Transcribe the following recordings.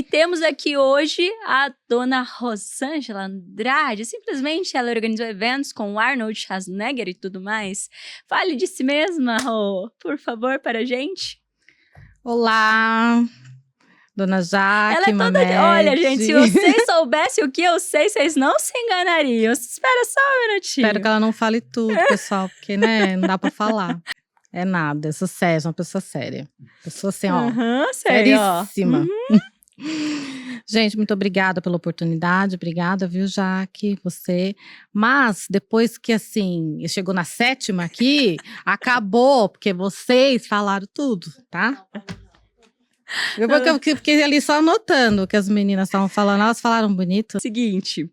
E temos aqui hoje a dona Rosângela Andrade. Simplesmente ela organizou eventos com o Arnold Schwarzenegger e tudo mais. Fale de si mesma, Rô, por favor, para a gente. Olá, dona Ela Jaque é toda... Mamed. Olha, gente, se vocês soubessem o que eu sei, vocês não se enganariam. Espera só um minutinho. Espero que ela não fale tudo, pessoal, porque, né, não dá pra falar. É nada, é sucesso, uma pessoa séria. Pessoa assim, ó, sei, ó. seríssima. Gente, muito obrigada pela oportunidade, obrigada, viu, Jaque, você. Mas, depois que, assim, chegou na 7ª aqui, acabou, porque vocês falaram tudo, tá? Eu fiquei ali só anotando o que as meninas estavam falando, elas falaram bonito. Seguinte,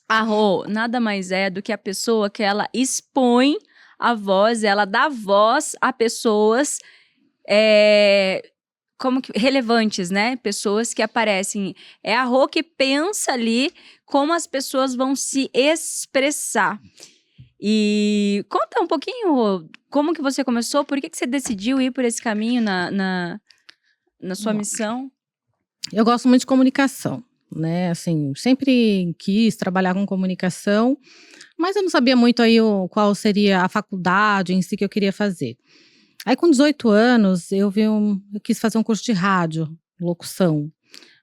a Rô nada mais é do que a pessoa que ela expõe a voz, ela dá voz a pessoas relevantes, né? Pessoas que aparecem. É a Rô que pensa ali como as pessoas vão se expressar. E conta um pouquinho, Rô, como que você começou, por que você decidiu ir por esse caminho na sua missão? Eu gosto muito de comunicação, né? Assim, sempre quis trabalhar com comunicação, mas eu não sabia muito aí qual seria a faculdade em si que eu queria fazer. Aí, com 18 anos, eu quis fazer um curso de rádio, locução.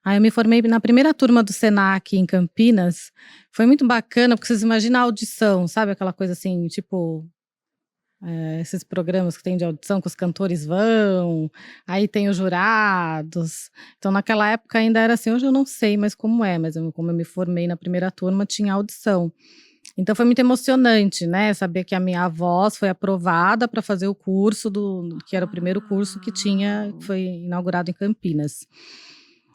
Aí eu me formei na primeira turma do Senac em Campinas. Foi muito bacana, porque vocês imaginam a audição, sabe? Aquela coisa assim, tipo... esses programas que tem de audição que os cantores vão, aí tem os jurados. Então, naquela época ainda era assim, hoje eu não sei mais como é, mas como eu me formei na primeira turma, tinha audição. Então, foi muito emocionante, né, saber que a minha voz foi aprovada para fazer o curso, que era o primeiro curso que foi inaugurado em Campinas.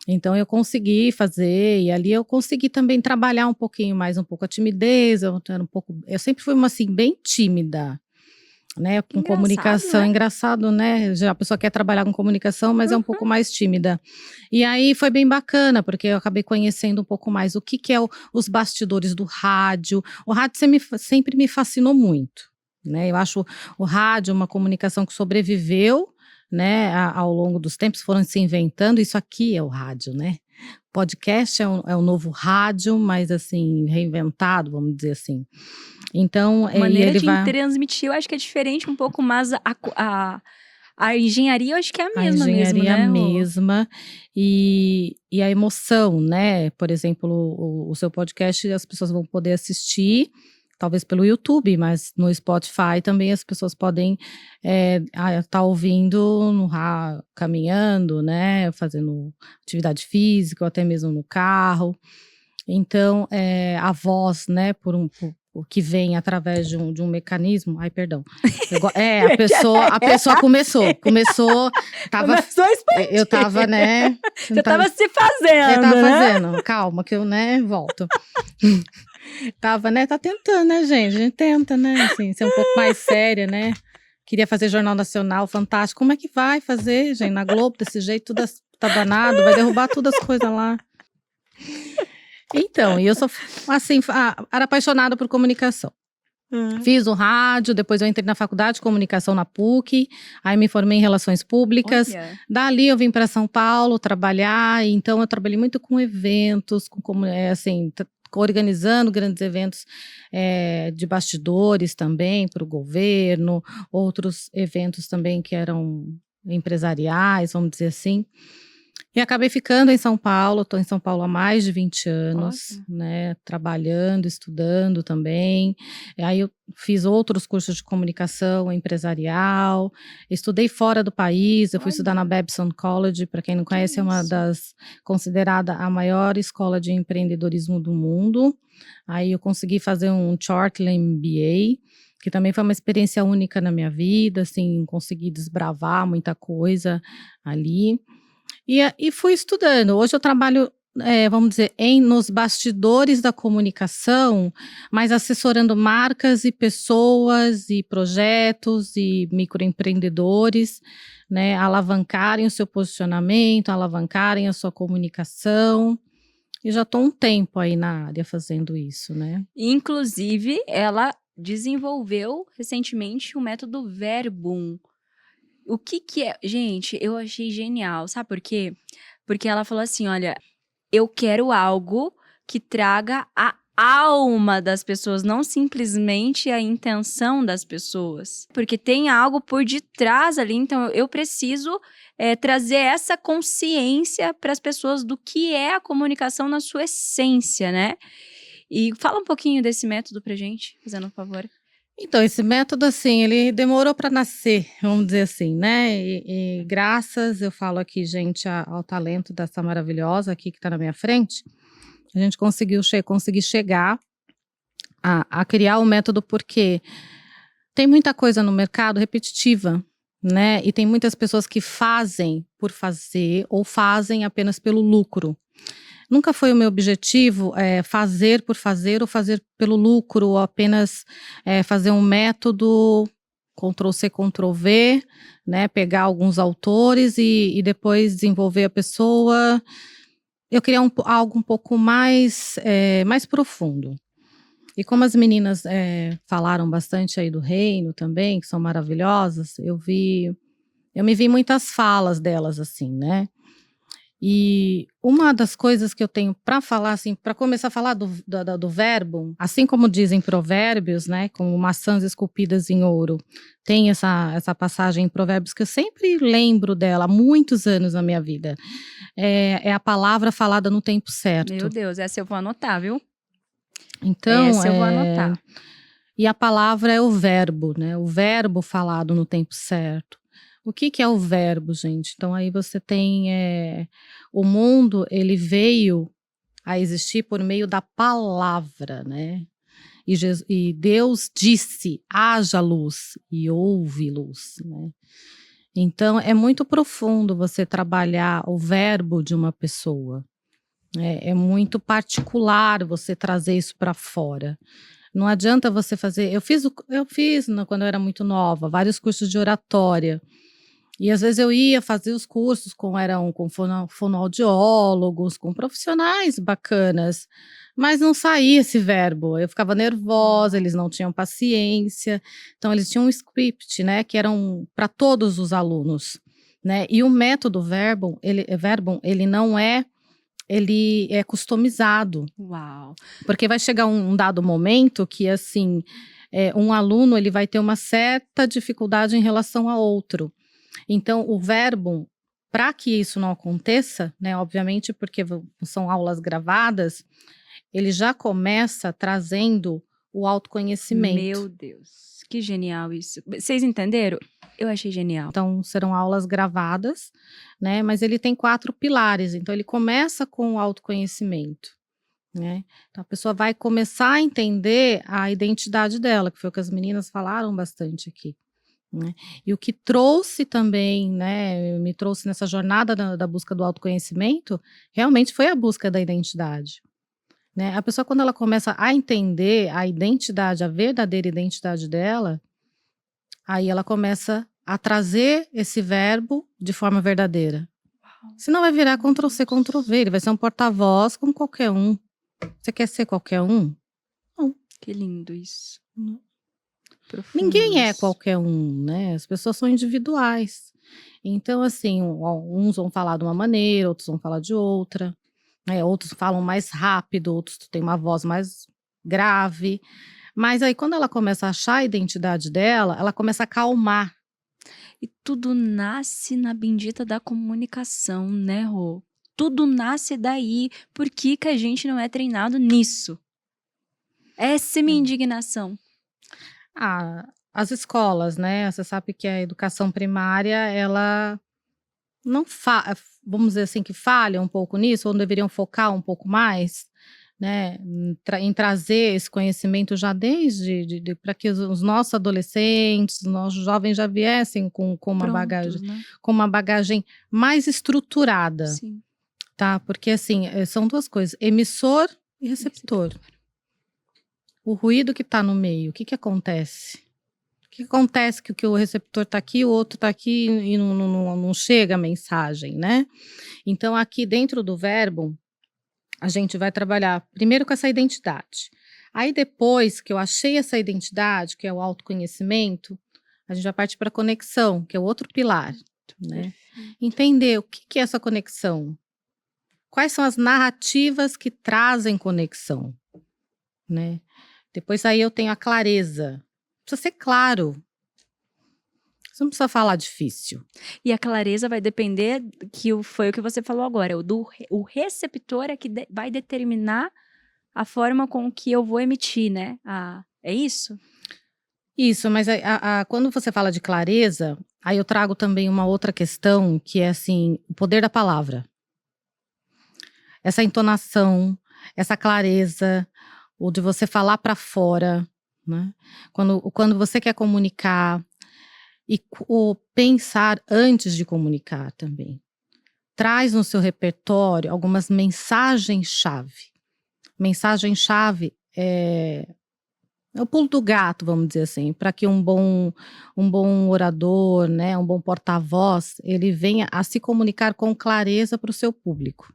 Então, eu consegui fazer, e ali eu consegui também trabalhar um pouquinho mais, um pouco a timidez, eu sempre fui assim, bem tímida, né, com comunicação, né? Engraçado, né, já a pessoa quer trabalhar com comunicação, mas é um pouco mais tímida. E aí foi bem bacana, porque eu acabei conhecendo um pouco mais o que é os bastidores do rádio. O rádio sempre me fascinou muito, né, eu acho o rádio uma comunicação que sobreviveu, né, ao longo dos tempos, foram se inventando, isso aqui é o rádio, né. Podcast é o novo rádio, mas assim, reinventado, vamos dizer assim. Então, maneira de transmitir, eu acho que é diferente um pouco, mas a engenharia eu acho que é a mesma mesmo, né? A engenharia mesma, e a emoção, né? Por exemplo, o seu podcast, as pessoas vão poder assistir, talvez pelo YouTube, mas no Spotify também as pessoas podem tá ouvindo caminhando, né? Fazendo atividade física, ou até mesmo no carro. Então, a voz, né, o que vem através de um mecanismo. Ai, perdão. A pessoa começou. Começou Eu tava, né? Você tava se fazendo. Eu tava né? fazendo. Calma, que eu, né, volto. Tava, né? Tá tentando, né, gente? A gente tenta, né? Assim, ser um pouco mais séria, né? Queria fazer Jornal Nacional, fantástico. Como é que vai fazer, gente? Na Globo, desse jeito, tudo tá danado, vai derrubar todas as coisas lá. Então, eu sou, assim, era apaixonada por comunicação. Fiz o rádio, depois eu entrei na faculdade de comunicação na PUC, aí me formei em relações públicas. Olha. Dali eu vim para São Paulo trabalhar, então eu trabalhei muito com eventos, organizando grandes eventos de bastidores também para o governo, outros eventos também que eram empresariais, vamos dizer assim. E acabei ficando em São Paulo, estou em São Paulo há mais de 20 anos, né, trabalhando, estudando também. E aí eu fiz outros cursos de comunicação empresarial, estudei fora do país, eu fui estudar na Babson College, para quem não conhece, é considerada a maior escola de empreendedorismo do mundo. Aí eu consegui fazer um Shortly MBA, que também foi uma experiência única na minha vida, assim, consegui desbravar muita coisa ali. E fui estudando. Hoje eu trabalho, vamos dizer, nos bastidores da comunicação, mas assessorando marcas e pessoas e projetos e microempreendedores, né, alavancarem o seu posicionamento, alavancarem a sua comunicação. E já estou um tempo aí na área fazendo isso, né? Inclusive, ela desenvolveu recentemente o método Verbum. O que é? Gente, eu achei genial, sabe por quê? Porque ela falou assim, olha, eu quero algo que traga a alma das pessoas, não simplesmente a intenção das pessoas. Porque tem algo por detrás ali, então eu preciso trazer essa consciência para as pessoas do que é a comunicação na sua essência, né? E fala um pouquinho desse método pra gente, fazendo um favor. Então, esse método, assim, ele demorou para nascer, vamos dizer assim, né? E graças, eu falo aqui, gente, ao talento dessa maravilhosa aqui que está na minha frente, a gente consegui chegar a criar o método porque tem muita coisa no mercado repetitiva, né? E tem muitas pessoas que fazem por fazer ou fazem apenas pelo lucro. Nunca foi o meu objetivo fazer por fazer ou fazer pelo lucro ou apenas fazer um método Ctrl+C, Ctrl+V, né? Pegar alguns autores e depois desenvolver a pessoa. Eu queria algo um pouco mais profundo. E como as meninas falaram bastante aí do reino também, que são maravilhosas, eu me vi muitas falas delas assim, né? E uma das coisas que eu tenho para falar, assim, para começar a falar do verbo, assim como dizem provérbios, né, como maçãs esculpidas em ouro, tem essa passagem em provérbios que eu sempre lembro dela há muitos anos na minha vida. É a palavra falada no tempo certo. Meu Deus, essa eu vou anotar, viu? Então, essa eu vou anotar. E a palavra é o verbo, né? O verbo falado no tempo certo. O que é o verbo, gente? Então aí você tem o mundo, ele veio a existir por meio da palavra, né? E Deus disse: haja luz, e houve luz, né? Então é muito profundo você trabalhar o verbo de uma pessoa. É muito particular você trazer isso para fora. Não adianta você fazer. Eu fiz quando eu era muito nova, vários cursos de oratória. E às vezes eu ia fazer os cursos com fonoaudiólogos, com profissionais bacanas, mas não saía esse verbo. Eu ficava nervosa, eles não tinham paciência. Então eles tinham um script, né, que eram para todos os alunos, né? E o método Verbum, ele não é ele é customizado. Uau! Porque vai chegar um dado momento que, assim, um aluno ele vai ter uma certa dificuldade em relação a outro. Então, o verbo, para que isso não aconteça, né, obviamente, porque são aulas gravadas, ele já começa trazendo o autoconhecimento. Meu Deus, que genial isso. Vocês entenderam? Eu achei genial. Então, serão aulas gravadas, né? Mas ele tem 4 pilares. Então, ele começa com o autoconhecimento, né? Então, a pessoa vai começar a entender a identidade dela, que foi o que as meninas falaram bastante aqui, né? E o que trouxe também, né? Me trouxe nessa jornada da busca do autoconhecimento, realmente foi a busca da identidade. Né? A pessoa, quando ela começa a entender a identidade, a verdadeira identidade dela, aí ela começa a trazer esse verbo de forma verdadeira. Senão vai virar Ctrl+C, Ctrl+V, ele vai ser um porta-voz como qualquer um. Você quer ser qualquer um? Não. Que lindo isso. Ninguém é qualquer um, né? As pessoas são individuais. Então, assim, uns vão falar de uma maneira, outros vão falar de outra. Outros falam mais rápido, outros têm uma voz mais grave. Mas aí, quando ela começa a achar a identidade dela, ela começa a acalmar. E tudo nasce na bendita da comunicação, né, Rô? Tudo nasce daí. Por que a gente não é treinado nisso? Essa é minha indignação. As escolas, né? Você sabe que a educação primária, ela não vamos dizer assim, que falha um pouco nisso, ou deveriam focar um pouco mais, né? Em trazer esse conhecimento já desde para que os nossos adolescentes, os nossos jovens já viessem com uma bagagem, né? com uma bagagem mais estruturada. Sim. Tá? Porque assim, são duas coisas: emissor e receptor. O ruído que está no meio, o que acontece? O que acontece que o receptor está aqui, o outro está aqui e não chega a mensagem, né? Então, aqui dentro do verbo, a gente vai trabalhar primeiro com essa identidade. Aí, depois que eu achei essa identidade, que é o autoconhecimento, a gente vai partir para a conexão, que é o outro pilar, né? Entender o que é essa conexão. Quais são as narrativas que trazem conexão, né? Depois aí eu tenho a clareza. Precisa ser claro. Você não precisa falar difícil. E a clareza vai depender foi o que você falou agora. O receptor é que vai determinar a forma com que eu vou emitir, né? É isso? Isso, mas quando você fala de clareza, aí eu trago também uma outra questão, que é assim, o poder da palavra. Essa entonação, essa clareza, o de você falar para fora, né? Quando você quer comunicar e o pensar antes de comunicar também. Traz no seu repertório algumas mensagens-chave. Mensagem-chave é o pulo do gato, vamos dizer assim, para que um bom orador, né, um bom porta-voz, ele venha a se comunicar com clareza para o seu público.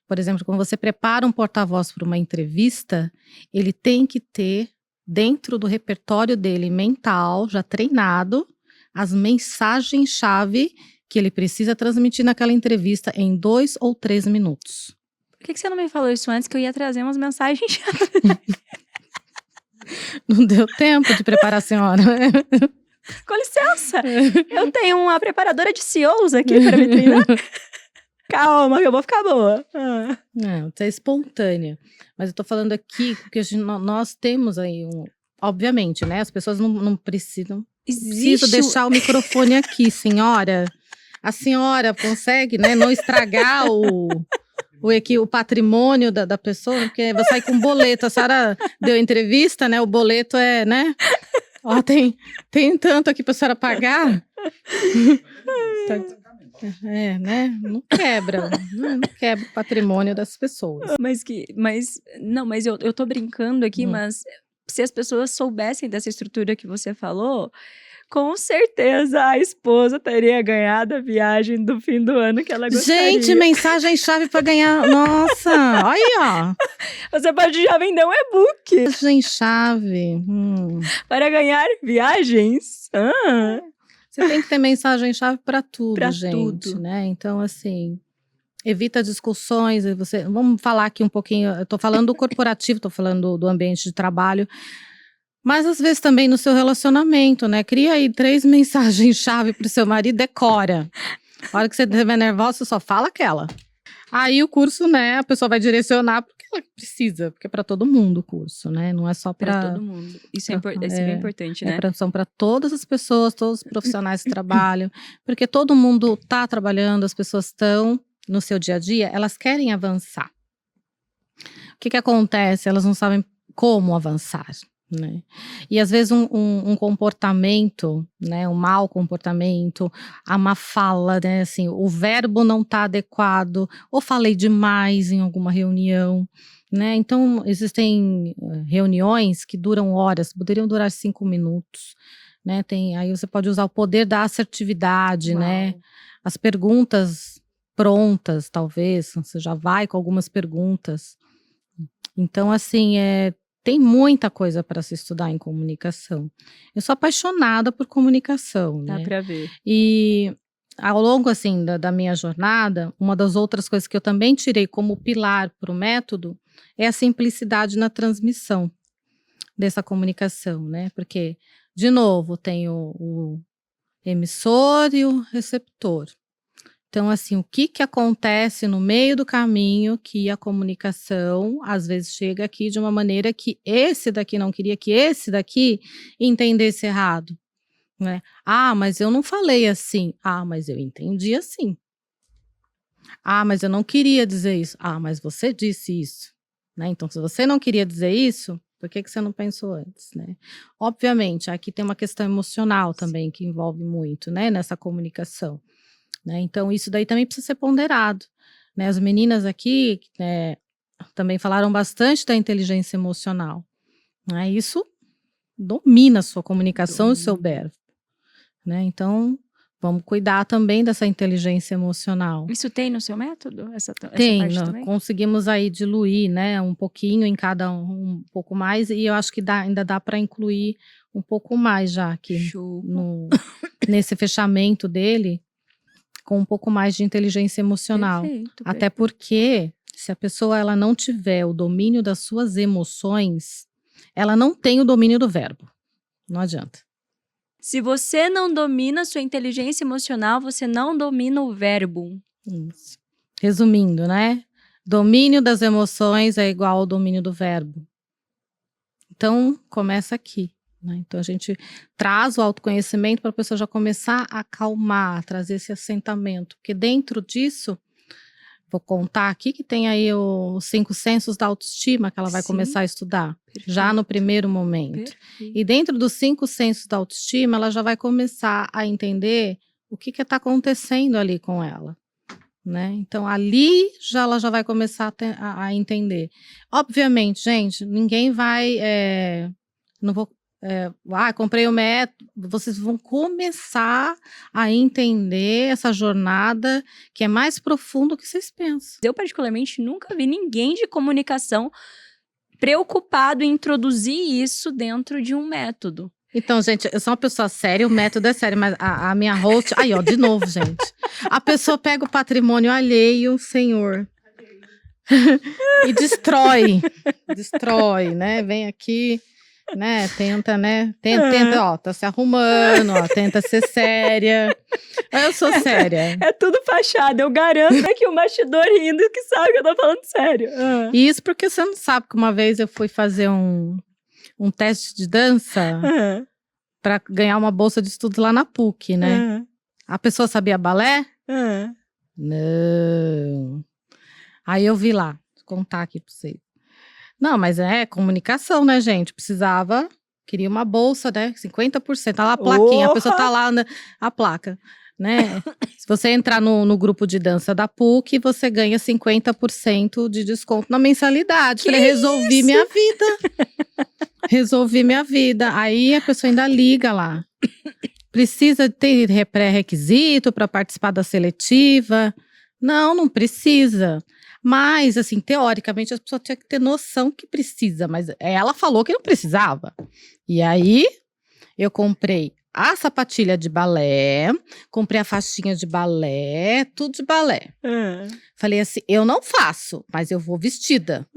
Por exemplo, quando você prepara um porta-voz para uma entrevista, ele tem que ter dentro do repertório dele mental, já treinado, as mensagens-chave que ele precisa transmitir naquela entrevista em 2 ou 3 minutos. Por que você não me falou isso antes, que eu ia trazer umas mensagens? Não deu tempo de preparar a senhora. Com licença, eu tenho uma preparadora de CEOs aqui para me treinar. Calma, que eu vou ficar boa. Não, você é espontânea. Mas eu tô falando aqui porque nós temos aí obviamente, né? As pessoas não precisam. Preciso deixar o microfone aqui, senhora. A senhora consegue, né, não estragar o patrimônio da pessoa, porque vai sair com boleto. A senhora deu entrevista, né? O boleto é, né? Ó, tem tanto aqui pra senhora pagar. Né? Não quebra o patrimônio das pessoas. Mas eu tô brincando aqui, mas se as pessoas soubessem dessa estrutura que você falou, com certeza a esposa teria ganhado a viagem do fim do ano que ela gostaria. Gente, mensagem-chave para ganhar. Nossa, olha aí, ó. Você pode já vender um e-book. Mensagem-chave. Para ganhar viagens. Você tem que ter mensagem-chave para tudo, pra gente, tudo. Né? Então, assim, evita discussões. Vamos falar aqui um pouquinho. Eu tô falando do corporativo, tô falando do ambiente de trabalho. Mas às vezes também no seu relacionamento, né? Cria aí 3 mensagens-chave pro seu marido, decora. A hora que você estiver nervosa, você só fala aquela. Aí o curso, né? A pessoa vai direcionar porque ela precisa, porque é para todo mundo o curso, né? Não é só para todo mundo. Isso é bem importante, né? São para todas as pessoas, todos os profissionais que trabalham, porque todo mundo tá trabalhando, as pessoas estão no seu dia a dia, elas querem avançar. O que acontece? Elas não sabem como avançar. Né? E às vezes um comportamento, né, um mau comportamento, a má fala, né, assim, o verbo não está adequado, ou falei demais em alguma reunião, né? Então existem reuniões que duram horas, poderiam durar 5 minutos, né? Aí você pode usar o poder da assertividade, Uau. Né? As perguntas prontas, talvez, você já vai com algumas perguntas. Então, assim, tem muita coisa para se estudar em comunicação. Eu sou apaixonada por comunicação, Dá né? para ver. E ao longo, assim, da minha jornada, uma das outras coisas que eu também tirei como pilar para o método é a simplicidade na transmissão dessa comunicação, né? Porque, de novo, tem o emissor e o receptor. Então, assim, o que acontece no meio do caminho que a comunicação, às vezes, chega aqui de uma maneira que esse daqui não queria que esse daqui entendesse errado, né? Ah, mas eu não falei assim. Ah, mas eu entendi assim. Ah, mas eu não queria dizer isso. Ah, mas você disse isso, né? Então, se você não queria dizer isso, por que você não pensou antes, né? Obviamente, aqui tem uma questão emocional também que envolve muito, né, nessa comunicação. Né? Então, isso daí também precisa ser ponderado. Né? As meninas aqui também falaram bastante da inteligência emocional. Né? Isso domina a sua comunicação e o seu verbo. Né? Então, vamos cuidar também dessa inteligência emocional. Isso tem no seu método? Essa tem, parte também? Conseguimos aí diluir, né, um pouquinho em cada um pouco mais, e eu acho que ainda dá para incluir um pouco mais já aqui nesse fechamento dele. com um pouco mais de inteligência emocional. Perfeito, Até porque, se a pessoa ela não tiver o domínio das suas emoções, ela não tem o domínio do verbo. Não adianta. Se você não domina a sua inteligência emocional, você não domina o verbo. Isso. Resumindo, né? Domínio das emoções é igual ao domínio do verbo. Então, começa aqui. Né? Então, a gente traz o autoconhecimento para a pessoa já começar a acalmar, trazer esse assentamento. Porque dentro disso, vou contar aqui que tem aí os 5 sensos da autoestima que ela vai começar a estudar. Perfeito. Já no primeiro momento. E dentro dos 5 sensos da autoestima, ela já vai começar a entender o que está acontecendo ali com ela. Né? Então, ali ela já vai começar a entender. Obviamente, gente, ninguém vai... não vou... comprei o método. Vocês vão começar a entender essa jornada que é mais profundo do que vocês pensam. Eu, particularmente, nunca vi ninguém de comunicação preocupado em introduzir isso dentro de um método. Então, gente, eu sou uma pessoa séria, o método é sério, mas a minha host... Aí, ó, de novo, gente. A pessoa pega o patrimônio alheio, senhor, e destrói, né? Vem aqui, né? Tenta, ó, tá se arrumando, ó, tenta ser séria. Eu sou séria. É tudo fachada, eu garanto que o bastidor rindo que sabe que eu tô falando sério. E isso porque você não sabe que uma vez eu fui fazer um teste de dança para ganhar uma bolsa de estudos lá na PUC, né? A pessoa sabia balé? Não. Aí eu vi lá, vou contar aqui pra vocês. Não, mas é comunicação, né, gente? Queria uma bolsa, né? 50%, tá lá a plaquinha, a pessoa tá lá, a placa, né? Se você entrar no grupo de dança da PUC, você ganha 50% de desconto na mensalidade. Falei, resolvi minha vida. Resolvi minha vida. Aí a pessoa ainda liga lá. Precisa ter pré-requisito para participar da seletiva? Não precisa. Mas, assim, teoricamente, as pessoas tinham que ter noção que precisa. Mas ela falou que não precisava. E aí, eu comprei a sapatilha de balé, comprei a faixinha de balé, tudo de balé. Falei assim, eu não faço, mas eu vou vestida.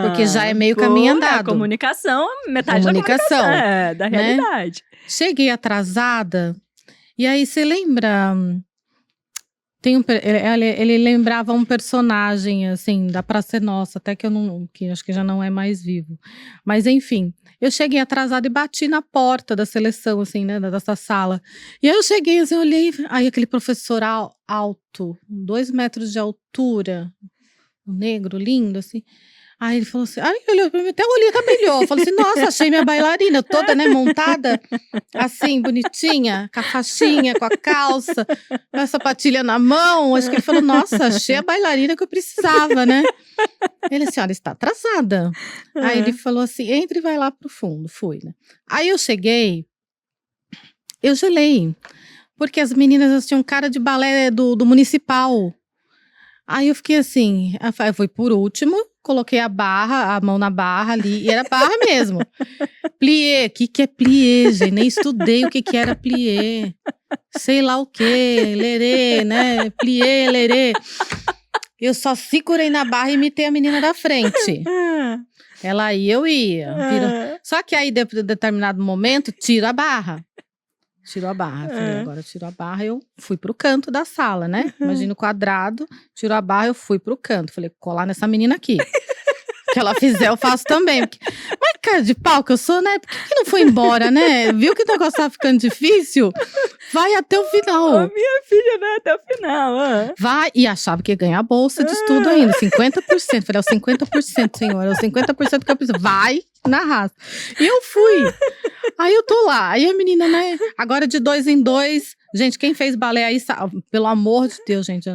Porque já é meio caminho andado. Comunicação, metade da comunicação. Da realidade. Né? Cheguei atrasada, e aí você lembra... Ele lembrava um personagem, assim, da Praça é Nossa, até que que acho que já não é mais vivo. Mas, enfim, eu cheguei atrasada e bati na porta da seleção, assim, né, dessa sala. E aí eu cheguei, assim, olhei, aí aquele professor alto, 2 metros de altura, um negro, lindo, assim. Aí ele falou assim, ele olhou pra mim, até o olhinho brilhou. Falou assim, nossa, achei minha bailarina toda, né, montada, assim, bonitinha, com a faixinha, com a calça, com a sapatilha na mão. Acho que ele falou, nossa, achei a bailarina que eu precisava, né? Ele, a senhora está atrasada. Aí ele falou assim, entre e vai lá pro fundo. Fui, né? Aí eu cheguei, eu gelei, porque as meninas tinham cara de balé do municipal. Aí eu fiquei assim, eu fui por último, coloquei a mão na barra ali, e era barra mesmo. Plié, o que é plié, gente? Nem estudei o que era plié. Sei lá o que, lerê, né? Plié, lerê. Eu só segurei na barra e imitei a menina da frente. Ela ia, eu ia. Só que aí, de determinado momento, tiro a barra. Tirou a barra. Falei, agora tirou a barra, eu fui pro canto da sala, né? Imagina o quadrado, tirou a barra, eu fui pro canto. Falei, colar nessa menina aqui. O que ela fizer, eu faço também. Mas cara de pau que eu sou, né? Por que não foi embora, né? Viu que o negócio tava ficando difícil? Vai até o final. A minha filha vai até o final. Vai, e achava que ia ganhar a bolsa de estudo ainda, 50%. Falei, é os 50%, senhora, é os 50% que eu preciso. Vai na raça. E eu fui. Aí eu tô lá, aí a menina, né, agora de 2 em 2, gente, quem fez balé aí, pelo amor de Deus, gente,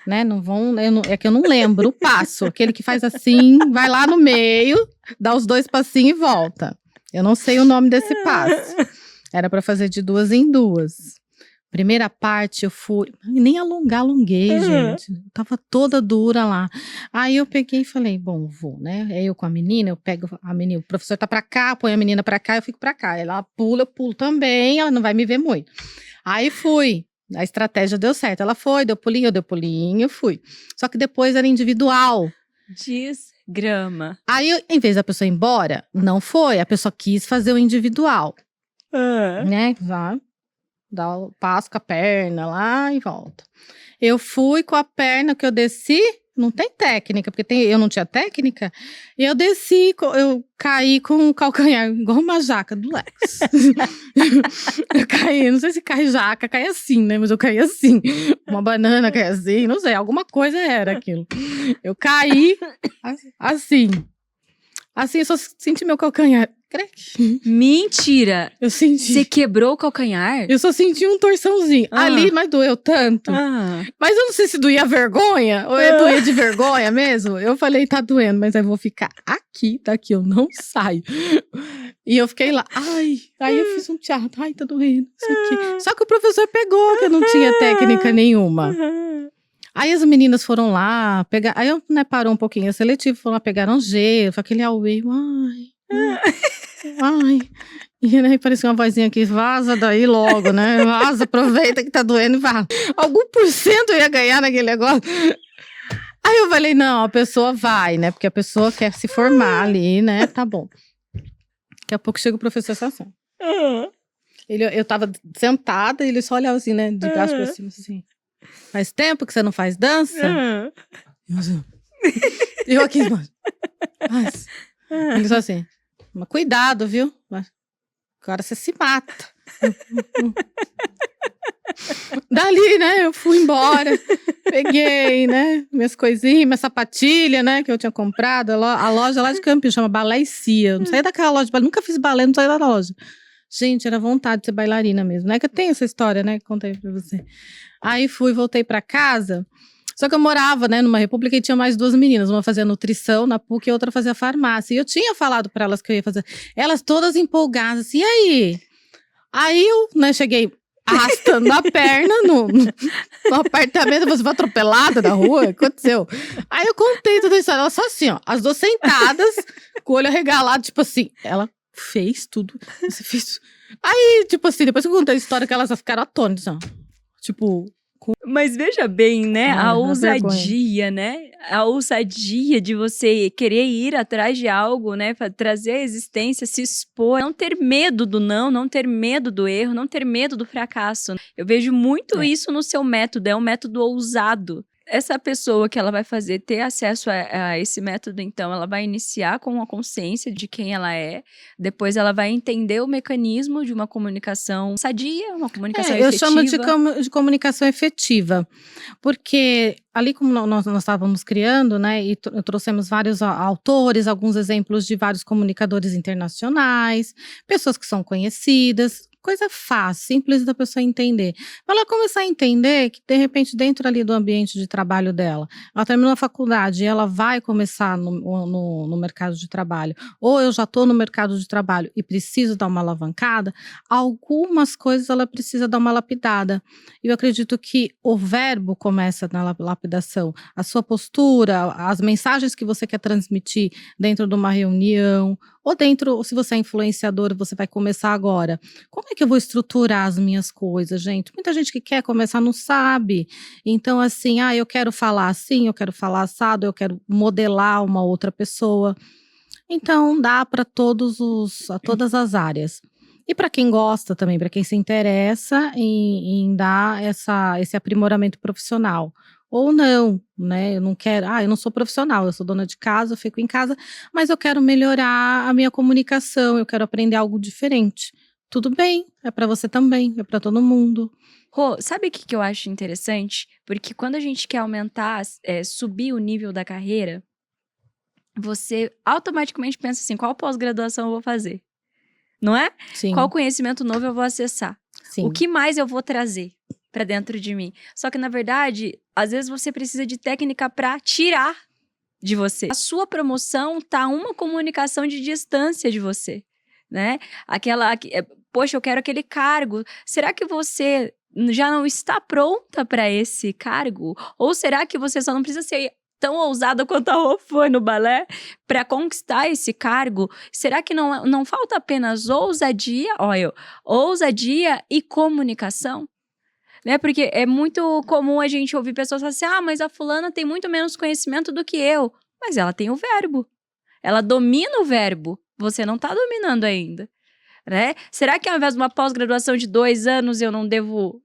né, não vão, é que eu não lembro o passo, aquele que faz assim, vai lá no meio, dá os 2 passinhos e volta. Eu não sei o nome desse passo. Era pra fazer de 2 em 2. Primeira parte eu fui, nem alonguei, gente. Tava toda dura lá. Aí eu peguei e falei, bom, vou, né? Aí eu com a menina, eu pego a menina, o professor tá pra cá, põe a menina pra cá, eu fico pra cá. Ela pula, eu pulo também, ela não vai me ver muito. Aí fui. A estratégia deu certo. Ela foi, deu pulinho, eu dei pulinho, eu fui. Só que depois era individual. Desgrama. Aí, em vez da pessoa ir embora, não foi. A pessoa quis fazer o individual. Né? Vai, dá o passo com a perna lá e volta. Eu fui com a perna que eu desci. Não tem técnica, porque eu não tinha técnica. E eu desci, eu caí com o calcanhar, igual uma jaca do Lex. Eu caí, não sei se cai jaca, cai assim, né? Mas eu caí assim. Uma banana cai assim, não sei, alguma coisa era aquilo. Eu caí assim. Assim, eu só senti meu calcanhar. Mentira! Eu senti. Você quebrou o calcanhar? Eu só senti um torçãozinho. Ali, mas doeu tanto. Mas eu não sei se doía vergonha, ou doía de vergonha mesmo. Eu falei, tá doendo, mas eu vou ficar aqui, daqui eu não saio. E eu fiquei lá, ai. Aí eu fiz um teatro, ai, tá doendo, isso aqui. Só que o professor pegou, que eu não tinha técnica nenhuma. Aí as meninas foram lá, aí eu, né, parou um pouquinho a seletivo, foram lá, pegaram gelo, aquele auê, ai. E aí parecia uma vozinha aqui, vaza daí logo, né? Vaza, aproveita que tá doendo e vá. Algum porcento eu ia ganhar naquele negócio. Aí eu falei, não, a pessoa vai, né? Porque a pessoa quer se formar ali, né? Tá bom. Daqui a pouco chega o professor Sassão. Eu tava sentada e ele só olhava assim, né? De baixo pra cima, assim. Faz tempo que você não faz dança? Eu aqui, mano. Ele só assim, mas cuidado, viu? Agora você se mata. Dali, né, eu fui embora. Peguei, né, minhas coisinhas, minha sapatilha, né, que eu tinha comprado. A loja lá de Campinas, chama Balé e Cia. Eu não saí daquela loja, nunca fiz balé, não saí da loja. Gente, era vontade de ser bailarina mesmo, né? Que eu tenho essa história, né, que contei pra você. Aí voltei pra casa. Só que eu morava, né, numa república e tinha mais duas meninas. Uma fazia nutrição na PUC e outra fazia farmácia. E eu tinha falado pra elas que eu ia fazer. Elas todas empolgadas, assim, e aí? Aí eu, né, cheguei arrastando a perna no apartamento. Você foi atropelada na rua? O que aconteceu? Aí eu contei toda a história. Elas só assim, ó, as duas sentadas, com o olho arregalado, tipo assim. Ela fez tudo. Você fez. Aí, tipo assim, depois que eu contei a história, que elas ficaram atônitas, ó. Tipo. Mas veja bem, né? A ousadia, né? A ousadia de você querer ir atrás de algo, né? Trazer a existência, se expor, não ter medo do não ter medo do erro, não ter medo do fracasso. Eu vejo muito isso no seu método, é um método ousado. Essa pessoa que ela vai fazer ter acesso a esse método, então, ela vai iniciar com a consciência de quem ela é, depois ela vai entender o mecanismo de uma comunicação sadia, uma comunicação efetiva. Eu chamo de comunicação efetiva, porque ali como nós estávamos criando, né, e trouxemos vários autores, alguns exemplos de vários comunicadores internacionais, pessoas que são conhecidas, coisa fácil, simples da pessoa entender. Ela começar a entender que, de repente, dentro ali do ambiente de trabalho dela, ela terminou a faculdade e ela vai começar no mercado de trabalho, ou eu já estou no mercado de trabalho e preciso dar uma alavancada, algumas coisas ela precisa dar uma lapidada. E eu acredito que o verbo começa na lapidação. A sua postura, as mensagens que você quer transmitir dentro de uma reunião, ou dentro, se você é influenciador, você vai começar agora. Como é que eu vou estruturar as minhas coisas, gente? Muita gente que quer começar não sabe. Então, assim, eu quero falar assim, eu quero falar assado, eu quero modelar uma outra pessoa. Então, dá para todas as áreas. E para quem gosta também, para quem se interessa em dar esse aprimoramento profissional. Ou não, né? Eu não quero, eu não sou profissional, eu sou dona de casa, eu fico em casa, mas eu quero melhorar a minha comunicação, eu quero aprender algo diferente. Tudo bem, é para você também, é para todo mundo. Rô, sabe o que eu acho interessante? Porque quando a gente quer aumentar, subir o nível da carreira, você automaticamente pensa assim, qual pós-graduação eu vou fazer? Não é? Sim. Qual conhecimento novo eu vou acessar? Sim. O que mais eu vou trazer para dentro de mim? Só que, na verdade, às vezes você precisa de técnica para tirar de você. A sua promoção tá uma comunicação de distância de você, né? Poxa, eu quero aquele cargo. Será que você já não está pronta para esse cargo? Ou será que você só não precisa ser tão ousada quanto a Rô foi no balé para conquistar esse cargo? Será que não falta apenas ousadia? Ousadia e comunicação? né? Porque é muito comum a gente ouvir pessoas falarem assim, mas a fulana tem muito menos conhecimento do que eu. Mas ela tem o verbo. Ela domina o verbo. Você não tá dominando ainda, né? Será que ao invés de uma pós-graduação de 2 anos eu não devo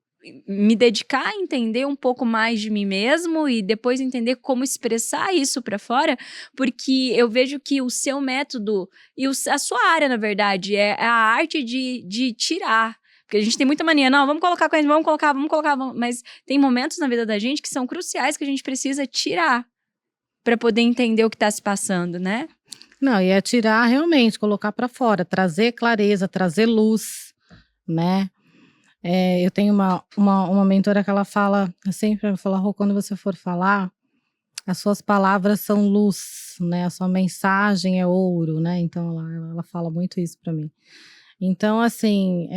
me dedicar a entender um pouco mais de mim mesmo e depois entender como expressar isso para fora? Porque eu vejo que o seu método e a sua área, na verdade, é a arte de tirar. Porque a gente tem muita mania, não, vamos colocar coisa, vamos colocar, mas tem momentos na vida da gente que são cruciais que a gente precisa tirar para poder entender o que tá se passando, né? Não, e é tirar realmente, colocar para fora, trazer clareza, trazer luz, né? Eu tenho uma mentora que ela fala, sempre fala, Rô, quando você for falar, as suas palavras são luz, né? A sua mensagem é ouro, né? Então ela fala muito isso para mim. Então, assim,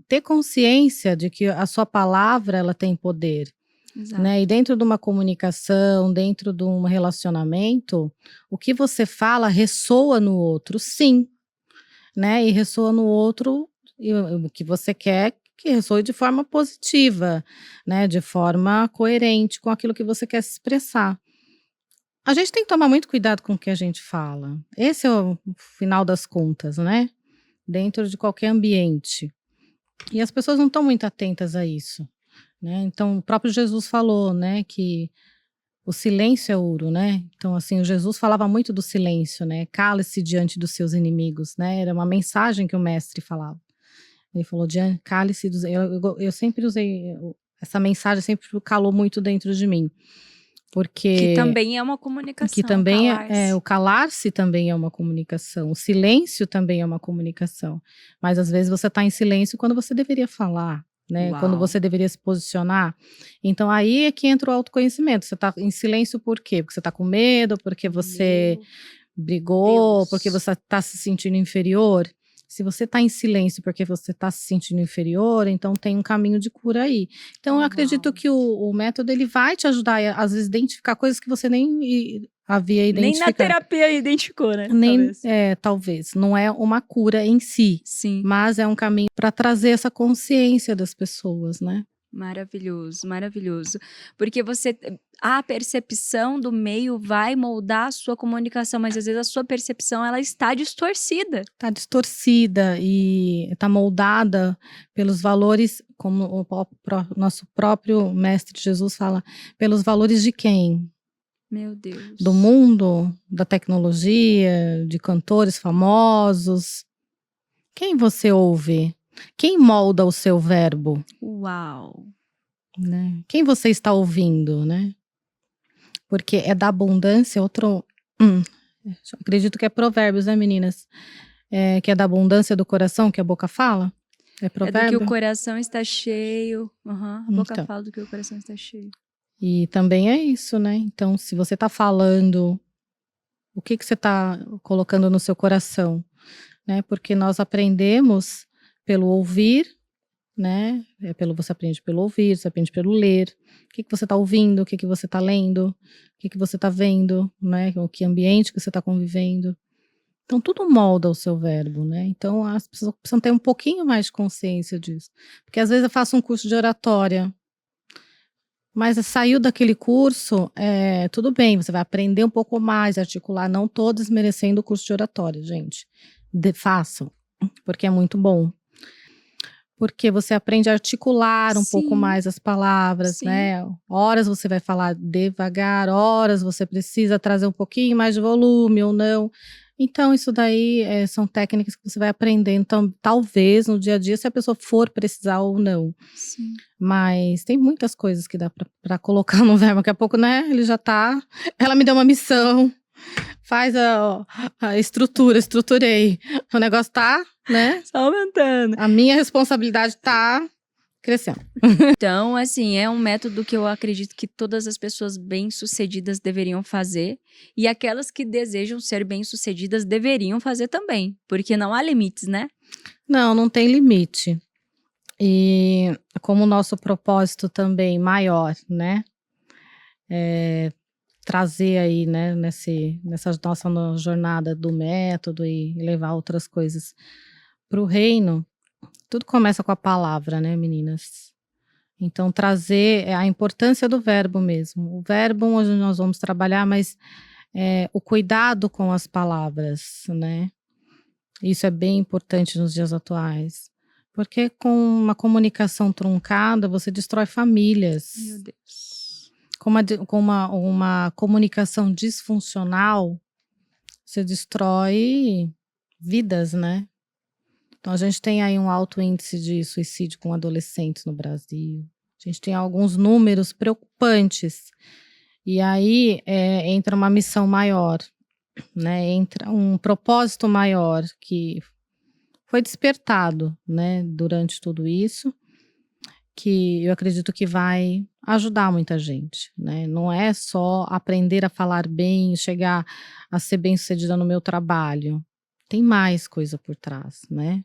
ter consciência de que a sua palavra ela tem poder, Exato. né? E dentro de uma comunicação, dentro de um relacionamento, o que você fala ressoa no outro, sim, né? E ressoa no outro o que você quer que ressoe de forma positiva, né? De forma coerente com aquilo que você quer se expressar. A gente tem que tomar muito cuidado com o que a gente fala. Esse é o final das contas, né? Dentro de qualquer ambiente. E as pessoas não estão muito atentas a isso, né? Então, o próprio Jesus falou, né, que o silêncio é ouro, né? Então, assim, o Jesus falava muito do silêncio, né? Cale-se diante dos seus inimigos, né? Era uma mensagem que o mestre falava. Ele falou, cale-se dos... Eu sempre usei essa mensagem, sempre calou muito dentro de mim. Porque... Que também é uma comunicação, que também calar-se. o calar-se também é uma comunicação, o silêncio também é uma comunicação. Mas às vezes você está em silêncio quando você deveria falar, né? Uau. Quando você deveria se posicionar. Então aí é que entra o autoconhecimento. Você está em silêncio por quê? Porque você está com medo, porque você brigou, Deus. porque você está se sentindo inferior. Se você está em silêncio porque você está se sentindo inferior, então tem um caminho de cura aí. Então eu acredito que o método ele vai te ajudar a, às vezes, identificar coisas que você nem havia identificado. Nem na terapia identificou, né? Nem, talvez. Não é uma cura em si. Sim. Mas é um caminho para trazer essa consciência das pessoas, né? Maravilhoso, maravilhoso. Porque a percepção do meio vai moldar a sua comunicação, mas às vezes a sua percepção ela está distorcida. Está distorcida e está moldada pelos valores, como o nosso próprio mestre Jesus fala, pelos valores de quem? Meu Deus. Do mundo, da tecnologia, de cantores famosos. Quem você ouve? Quem molda o seu verbo? Uau! Né? Quem você está ouvindo, né? Porque é da abundância, acredito que é Provérbios, né, meninas? Que é da abundância do coração que a boca fala? É provérbio? É do que o coração está cheio. A boca Então. fala do que o coração está cheio. E também é isso, né? Então, se você está falando, o que você está colocando no seu coração? Né? Porque nós aprendemos pelo ouvir, né? Você aprende pelo ouvir, você aprende pelo ler. O que você está ouvindo, o que você está lendo, o que você está vendo, né? O que ambiente que você está convivendo. Então, tudo molda o seu verbo, né? Então, as pessoas precisam ter um pouquinho mais de consciência disso. Porque às vezes eu faço um curso de oratória, mas saiu daquele curso, tudo bem, você vai aprender um pouco mais, articular, não todos merecendo o curso de oratória, gente. Façam, porque é muito bom. Porque você aprende a articular um pouco mais as palavras, né? Horas você vai falar devagar, horas você precisa trazer um pouquinho mais de volume ou não. Então, isso daí são técnicas que você vai aprendendo. Então, talvez no dia a dia, se a pessoa for precisar ou não. Sim. Mas tem muitas coisas que dá pra colocar no verbo. Daqui a pouco, né? Ele já tá. Ela me deu uma missão. Faz a estruturei. O negócio tá, né? Só aumentando. A minha responsabilidade tá crescendo. Então, assim, é um método que eu acredito que todas as pessoas bem-sucedidas deveriam fazer. E aquelas que desejam ser bem-sucedidas deveriam fazer também. Porque não há limites, né? Não tem limite. E como o nosso propósito também maior, né? Trazer aí, né, nessa nossa jornada do método e levar outras coisas para o reino, tudo começa com a palavra, né, meninas? Então, trazer a importância do verbo mesmo. O verbo onde nós vamos trabalhar, mas o cuidado com as palavras, né? Isso é bem importante nos dias atuais. Porque com uma comunicação truncada, você destrói famílias. Meu Deus. Com uma comunicação disfuncional, você destrói vidas, né? Então, a gente tem aí um alto índice de suicídio com adolescentes no Brasil. A gente tem alguns números preocupantes. E aí entra uma missão maior, né? Entra um propósito maior que foi despertado, né, durante tudo isso, que eu acredito que vai ajudar muita gente, né? Não é só aprender a falar bem, chegar a ser bem-sucedida no meu trabalho. Tem mais coisa por trás, né?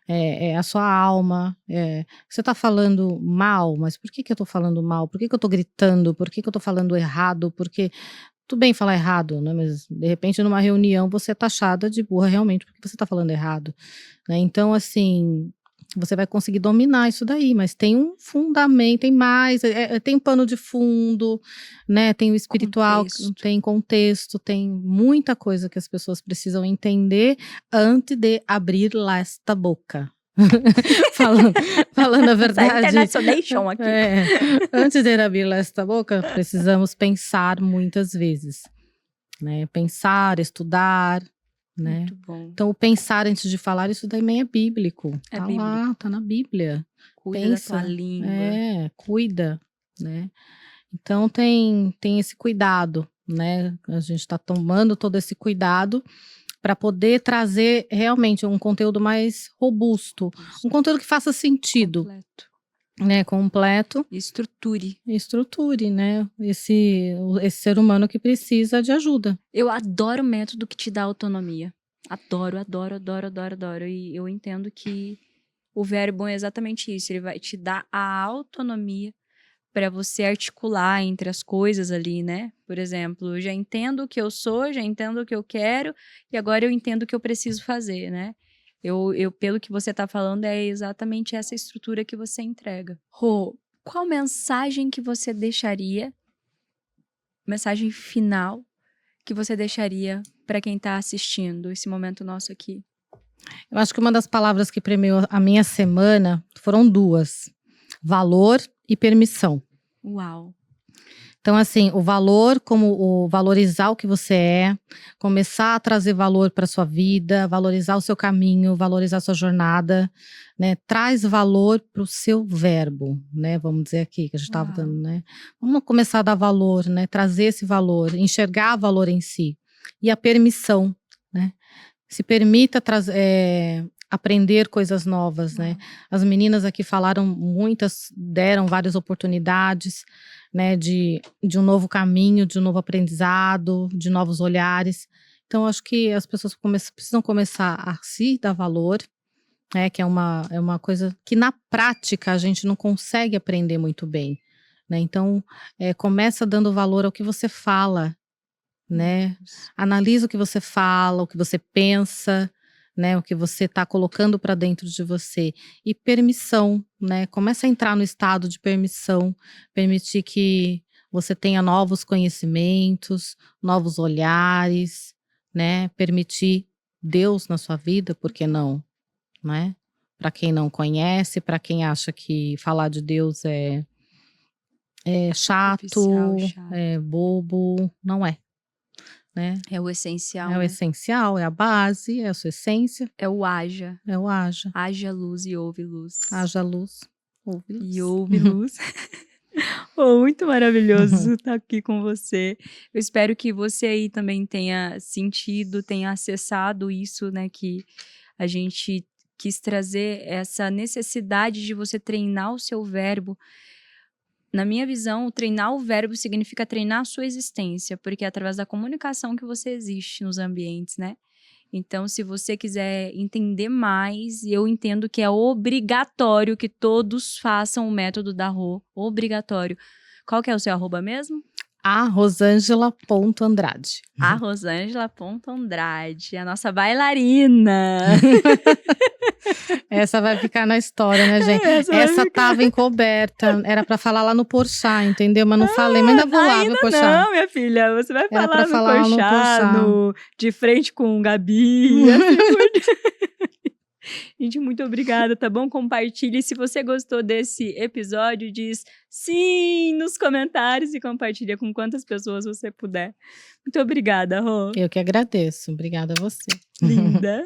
É a sua alma. Você está falando mal, mas por que eu estou falando mal? Por que eu estou gritando? Por que eu estou falando errado? Porque tudo bem falar errado, né? Mas de repente numa reunião você é taxada de burra realmente porque você está falando errado, né? Então, assim, você vai conseguir dominar isso daí, mas tem um fundamento, tem mais, tem pano de fundo, né? Tem o espiritual, tem contexto, tem muita coisa que as pessoas precisam entender antes de abrir lá esta boca. falando a verdade. International aqui. Antes de abrir esta boca, precisamos pensar muitas vezes, né? Pensar, estudar, né? Muito bom. Então, o pensar antes de falar, isso também é bíblico. É tá bíblico. Lá, tá na Bíblia. Cuida da tua língua. Cuida, né? Então, tem esse cuidado, né? A gente está tomando todo esse cuidado para poder trazer realmente um conteúdo mais robusto, um conteúdo que faça sentido, completo, estruture, né? Esse ser humano que precisa de ajuda. Eu adoro o método que te dá autonomia. Adoro. E eu entendo que o verbo é exatamente isso. Ele vai te dar a autonomia para você articular entre as coisas ali, né? Por exemplo, eu já entendo o que eu sou, já entendo o que eu quero, e agora eu entendo o que eu preciso fazer, né? Eu pelo que você tá falando, é exatamente essa estrutura que você entrega. Rô, qual mensagem que você deixaria, mensagem final, que você deixaria para quem tá assistindo esse momento nosso aqui? Eu acho que uma das palavras que premiou a minha semana foram 2: valor e permissão. Uau! Então, assim, o valor, como o valorizar o que você é, começar a trazer valor para sua vida, valorizar o seu caminho, valorizar a sua jornada, né? Traz valor para o seu verbo, né? Vamos dizer aqui, que a gente estava dando, né? Vamos começar a dar valor, né? Trazer esse valor, enxergar valor em si. E a permissão, né? Se permita aprender coisas novas, né? As meninas aqui falaram, muitas deram várias oportunidades, né? De um novo caminho, de um novo aprendizado, de novos olhares. Então, acho que as pessoas precisam começar a se dar valor, né? Que é uma coisa que na prática a gente não consegue aprender muito bem, né? Então, começa dando valor ao que você fala, né? Analisa o que você fala, o que você pensa, né, o que você está colocando para dentro de você. E permissão, né? Começa a entrar no estado de permissão, permitir que você tenha novos conhecimentos, novos olhares, né? Permitir Deus na sua vida, por que não, né? Para quem não conhece, para quem acha que falar de Deus é chato, é bobo, não é. Né? É o essencial. É o essencial, é a base, é a sua essência. É o haja. É o haja. Haja luz e ouve luz. Haja luz, ouve luz. E ouve luz. Muito maravilhoso estar aqui com você. Eu espero que você aí também tenha sentido, tenha acessado isso, né? Que a gente quis trazer essa necessidade de você treinar o seu verbo. Na minha visão, treinar o verbo significa treinar a sua existência, porque é através da comunicação que você existe nos ambientes, né? Então, se você quiser entender mais, eu entendo que é obrigatório que todos façam o método da Rô. Obrigatório. Qual que é o seu arroba mesmo? @rosangela.andrade. @rosangela.andrade, a nossa bailarina. Essa vai ficar na história, né, gente? Essa tava encoberta. Era pra falar lá no Porchat, entendeu? Mas não falei, mas ainda vou lá, viu, Porchat? Não, minha filha, você vai Era falar pra no falar no Porchat, Porchat. de frente com o Gabi, assim por diante. Gente, muito obrigada, tá bom? Compartilhe. Se você gostou desse episódio, diz sim nos comentários e compartilha com quantas pessoas você puder. Muito obrigada, Rô. Eu que agradeço. Obrigada a você. Linda.